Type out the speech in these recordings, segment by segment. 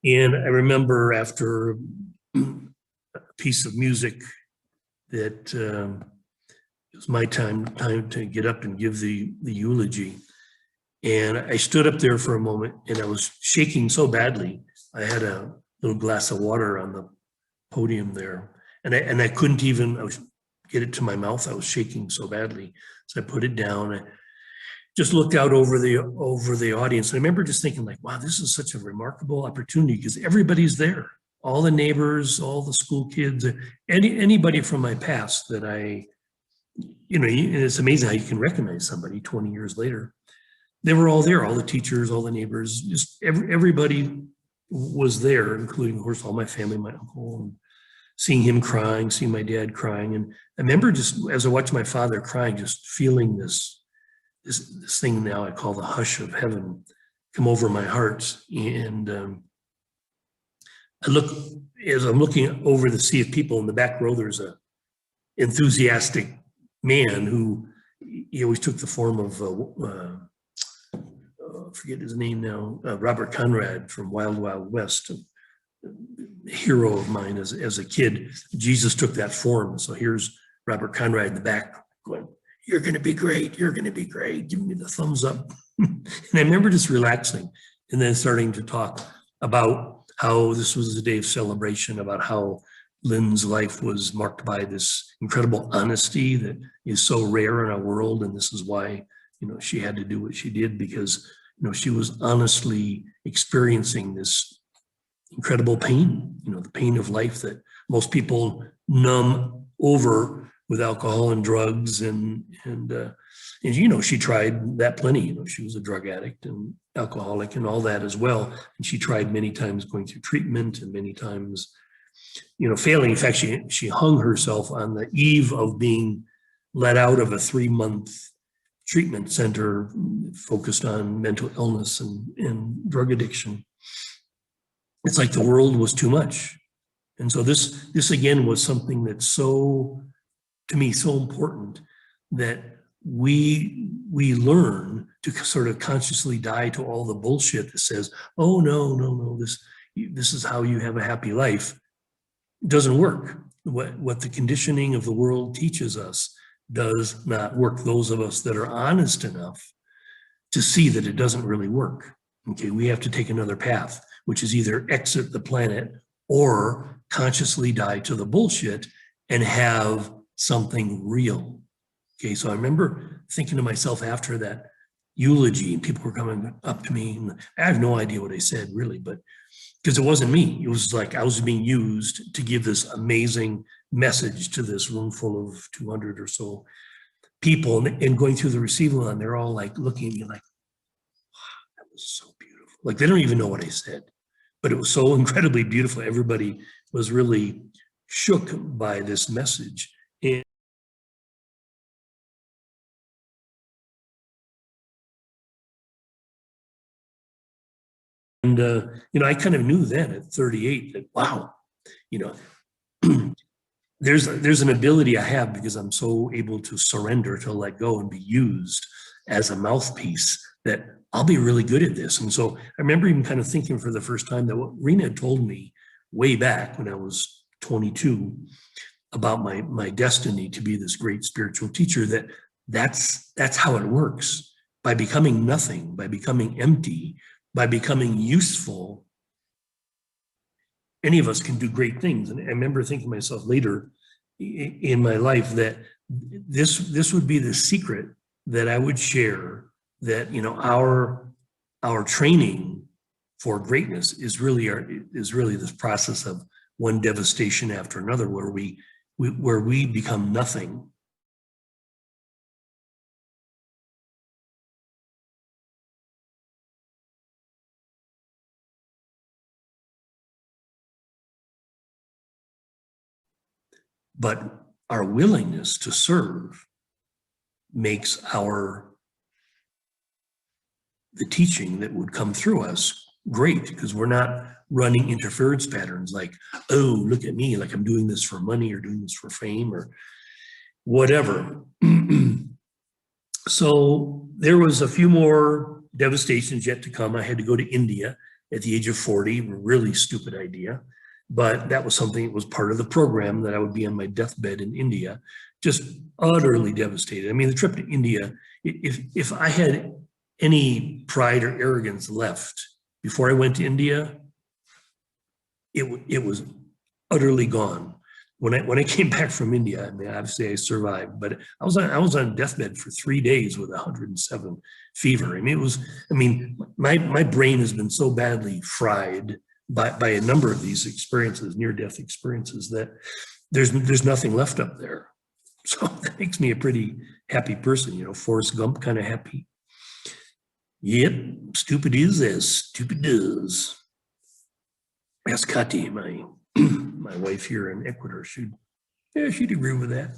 And I remember after a piece of music that it was my time to get up and give the eulogy. And I stood up there for a moment and I was shaking so badly. I had a little glass of water on the podium there, and I couldn't even get it to my mouth. I was shaking so badly. So I put it down. I just looked out over the audience. And I remember just thinking like, wow, this is such a remarkable opportunity because everybody's there. All the neighbors, all the school kids, anybody from my past that it's amazing how you can recognize somebody 20 years later. They were all there, all the teachers, all the neighbors, just everybody was there, including, of course, all my family, my uncle, and seeing him crying, seeing my dad crying. And I remember just as I watched my father crying, just feeling this thing now I call the hush of heaven come over my heart. And as I'm looking over the sea of people in the back row, there's a enthusiastic man who he always took the form of forget his name now, Robert Conrad from Wild Wild West, a hero of mine as a kid. Jesus took that form. So here's Robert Conrad in the back going, "You're going to be great. You're going to be great. Give me the thumbs up." And I remember just relaxing and then starting to talk about how this was a day of celebration, about how Lynn's life was marked by this incredible honesty that is so rare in our world. And this is why, she had to do what she did, because, she was honestly experiencing this incredible pain, the pain of life that most people numb over with alcohol and drugs. And she tried that plenty. She was a drug addict and alcoholic and all that as well. And she tried many times going through treatment and many times, failing. In fact, she hung herself on the eve of being let out of a 3-month treatment center focused on mental illness and drug addiction. It's like the world was too much. And so this again was something that's to me, so important that we learn to sort of consciously die to all the bullshit that says, oh, no, this is how you have a happy life. It doesn't work. What the conditioning of the world teaches us does not work. Those of us that are honest enough to see that it doesn't really work. Okay, we have to take another path, which is either exit the planet or consciously die to the bullshit and have something real. Okay, so I remember thinking to myself after that eulogy, and people were coming up to me, and I have no idea what I said really, but because it wasn't me. It was like I was being used to give this amazing message to this room full of 200 or so people, and going through the receiving line, they're all like looking at me like, wow, that was so beautiful. Like they don't even know what I said, but it was so incredibly beautiful. Everybody was really shook by this message. And I kind of knew then at 38 that, wow, there's an ability I have because I'm so able to surrender, to let go and be used as a mouthpiece, that I'll be really good at this. And so I remember even kind of thinking for the first time that what Rena had told me way back when I was 22 about my destiny to be this great spiritual teacher, that's how it works. By becoming nothing, by becoming empty, by becoming useful, any of us can do great things. And I remember thinking to myself later in my life that this would be the secret that I would share, that our training for greatness is really this process of one devastation after another, where we become nothing. But our willingness to serve makes the teaching that would come through us great, because we're not running interference patterns like, oh, look at me, like I'm doing this for money or doing this for fame or whatever. So there was a few more devastations yet to come. I had to go to India at the age of 40, really stupid idea. But that was something that was part of the program, that I would be on my deathbed in India, just utterly devastated. I mean, the trip to India, if I had any pride or arrogance left before I went to India, it was utterly gone. When I came back from India, I mean, obviously I survived, but I was on deathbed for 3 days with 107 fever. I mean, my brain has been so badly fried by a number of these experiences, near-death experiences, that there's nothing left up there. So that makes me a pretty happy person, you know, Forrest Gump kind of happy. Yep, stupid is as stupid does. Ask Kati, my wife here in Ecuador. She'd agree with that.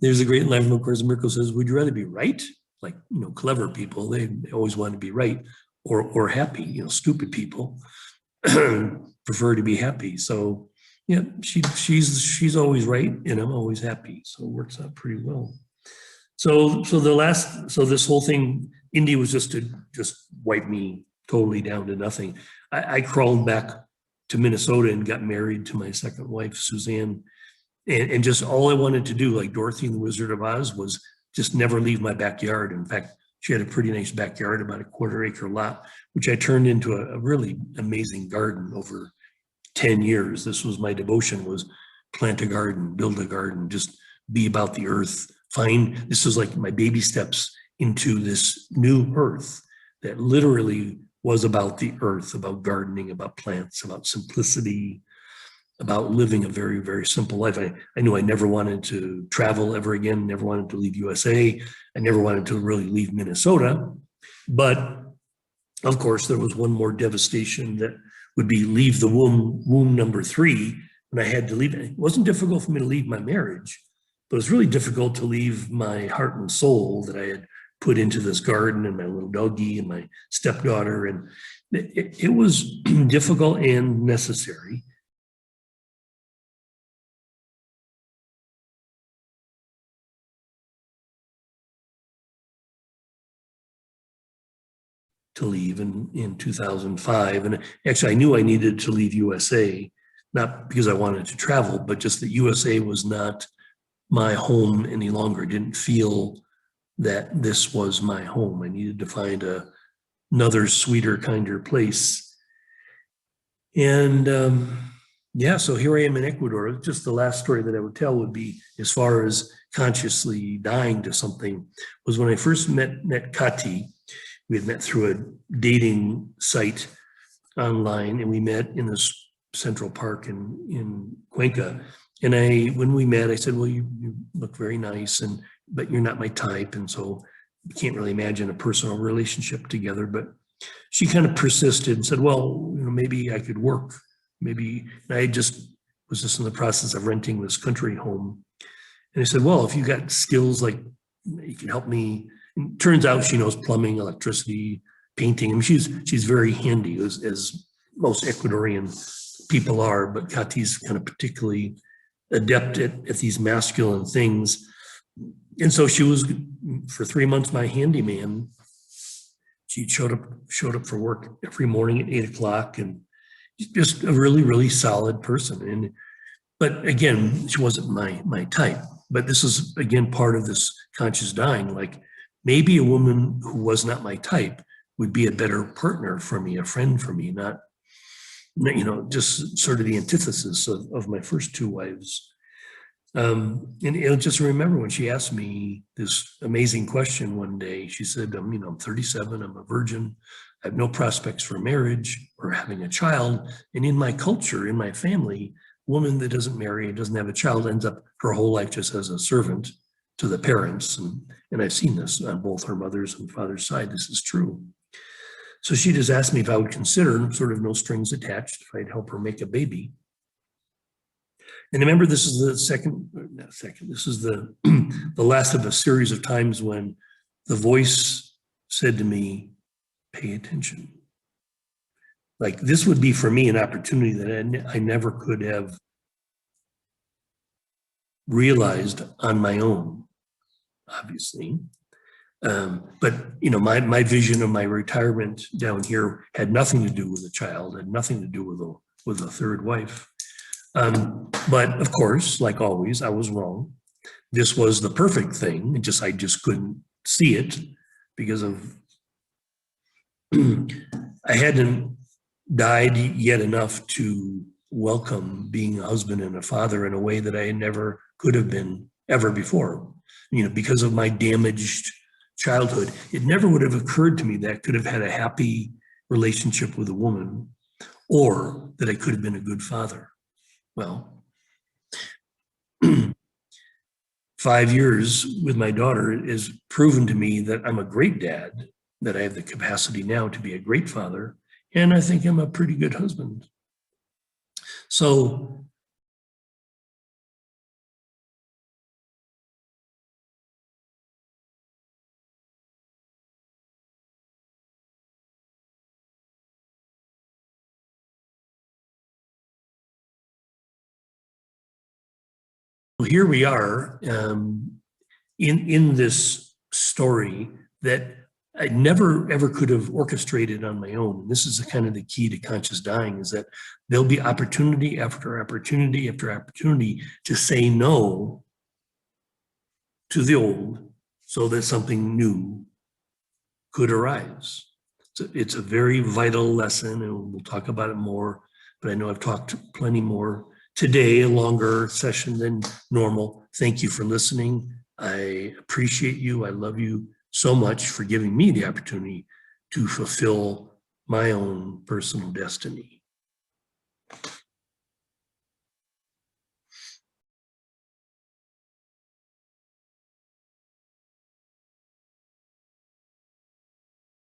There's a great line from A Course in Miracles says, would you rather be right? Like, you know, clever people, they always want to be right, or happy. You know, stupid people prefer to be happy. So yeah, she's always right, and I'm always happy. So it works out pretty well. So this whole thing, India was just to wipe me totally down to nothing. I crawled back to Minnesota and got married to my second wife, Suzanne. And just all I wanted to do, like Dorothy and the Wizard of Oz, was just never leave my backyard. In fact, she had a pretty nice backyard, about a 1/4-acre lot, which I turned into a really amazing garden over 10 years. This was my devotion, was plant a garden, build a garden, just be about the earth. This was like my baby steps into this new earth that literally was about the earth, about gardening, about plants, about simplicity, about living a very, very simple life. I knew I never wanted to travel ever again, never wanted to leave USA. I never wanted to really leave Minnesota. But of course, there was one more devastation that would be leave the womb number 3, when I had to leave. It wasn't difficult for me to leave my marriage, but it was really difficult to leave my heart and soul that I had put into this garden, and my little doggie and my stepdaughter. And it was difficult and necessary. To leave in 2005. And actually, I knew I needed to leave USA, not because I wanted to travel, but just that USA was not my home any longer. I didn't feel that this was my home. I needed to find another sweeter, kinder place. And yeah, so here I am in Ecuador. Just the last story that I would tell would be, as far as consciously dying to something, was when I first met Kati. We had met through a dating site online, and we met in this Central Park in Cuenca. And when we met, I said, well, you look very nice, but you're not my type. And so you can't really imagine a personal relationship together. But she kind of persisted and said, well, you know, maybe I could work. Maybe, and I was just in the process of renting this country home. And I said, well, if you got skills, like you can help me. And turns out she knows plumbing, electricity, painting. I mean, she's very handy, as most Ecuadorian people are, but Kati's kind of particularly adept at these masculine things. And so she was, for 3 months, my handyman. She showed up for work every morning at 8 o'clock, and just a really, really solid person. But again, she wasn't my type. But this is, again, part of this conscious dying. Like, maybe a woman who was not my type would be a better partner for me, a friend for me, not, you know, just sort of the antithesis of my first 2 wives. And just remember when she asked me this amazing question one day. She said, I'm 37, I'm a virgin, I have no prospects for marriage or having a child. And in my culture, in my family, a woman that doesn't marry and doesn't have a child ends up her whole life just as a servant to the parents. And I've seen this on both her mother's and father's side. This is true. So she just asked me if I would consider, sort of no strings attached, if I'd help her make a baby. And remember, this is the this is the last of a series of times when the voice said to me, pay attention. Like this would be for me an opportunity that I never could have realized on my own, obviously. But you know, my vision of my retirement down here had nothing to do with a child, had nothing to do with a third wife. But of course, like always, I was wrong. This was the perfect thing. I just couldn't see it because of I hadn't died yet enough to welcome being a husband and a father in a way that I never could have been ever before. You know, because of my damaged childhood, it never would have occurred to me that I could have had a happy relationship with a woman or that I could have been a good father. Well, 5 years with my daughter has proven to me that I'm a great dad, that I have the capacity now to be a great father, and I think I'm a pretty good husband. So here we are in this story that I never ever could have orchestrated on my own. And this is kind of the key to conscious dying, is that there'll be opportunity after opportunity after opportunity to say no to the old so that something new could arise. So it's a very vital lesson, and we'll talk about it more, but I know I've talked plenty more today, a longer session than normal. Thank you for listening. I appreciate you. I love you so much for giving me the opportunity to fulfill my own personal destiny.